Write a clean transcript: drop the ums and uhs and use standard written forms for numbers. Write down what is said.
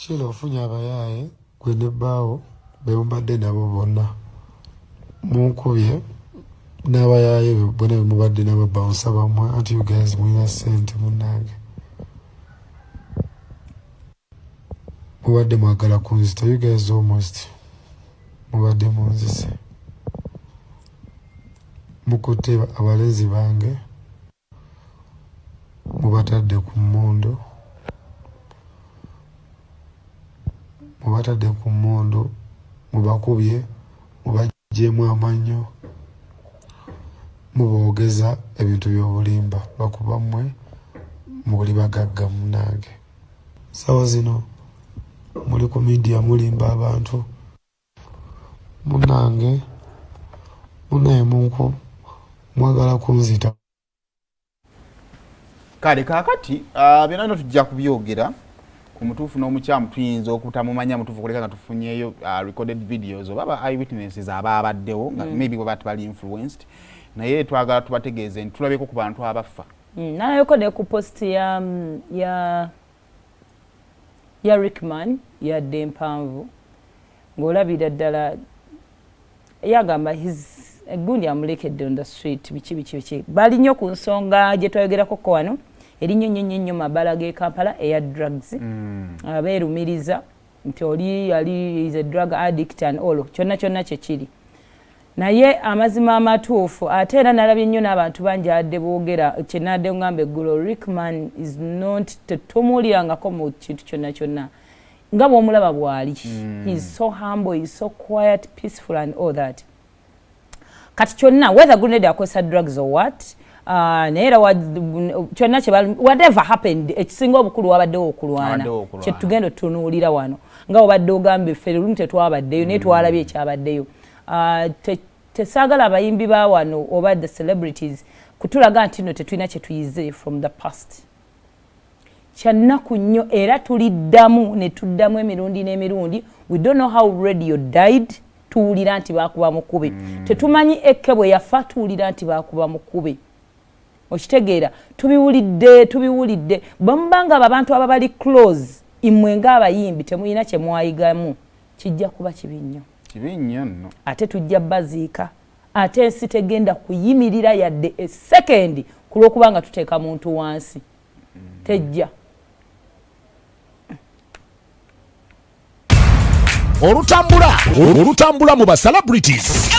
Shila ofunya abayaaye gwe ne bbaawo be mubadde nabo bonna munkubye n'abayaaye bonna be mubadde nabo bbaawo nsaba mmwe anti you guys mulina ssente munnange mubadde mwagala kunzita you guys almost mubadde munzise mukutte abalenzi bange mubatadde ku mmundu mubakubye mubaggyemu amannyo muboogeza ebintu by'obulimba bakuba mmwe muli bagagga munnange sawa zino muli ku media mulimba abantu munnange munaye munku mwagala kunzita kale kakati byonna tujja kubyogera ku mutuufu n'omukyamu tuyinza okutamumanya mutuufu kuleka nga tufunyeeyo recorded videos oba eyewitnesses ababaddewo nga maybe bali influenced naye twagala tubategeeze nti tulabeko ku bantu abafa nalayoko ne ku post ya Rickman yadde empanvu ng'olabira ddala yagamba egundi amulekedde on the street biki bali nnyo ku nsonga gye twayogerako ko wano erinyo nnyo mabala g'e Kampala eya drugs beerumiriza nti oli yali is a drug addict and all kyonna kyekiri naye amazima amatuufu ate era nalabye nnyo n'abantu bangi adde boogera kyenadde ngamba eggulo Rickman is not tetumuwulirangako mu kintu kyonna nga bw'omulaba bw'ali he is so humble, he is so quiet, peaceful and all that kati kyonna whether grenade akozesa drugs or what naye era kyonna whatever happened ekisinga obukulu wabaddewo okulwana kyetugenda otutunuulira wano nga obadde ogambye ffe lumu tetwabaddeyo naye twalabye ekyabaddeyo tesaagala abayimbi ba wano oba the celebrities kutulaga nti nno tetulina kyetuyize from the past kyannaku nnyo era tuliddamu ne tuddamu emirundi n'emirundi we don't know how radio died tuwulira nti baakuba mukube tetumanyi ekke bwe yafa tuwulira nti baakuba mukube okitegeera tubiwulidde bamubanga abantu ababali close imwe ng'abayimbi temulina kye mwayigamu kijja kuba kibi nnyo nno ate tujja baziika ate ensi tegenda kuyimirira yadde esekendi ku lw'okubanga tuteeka muntu wansi tejja olutambula mu ba celebrities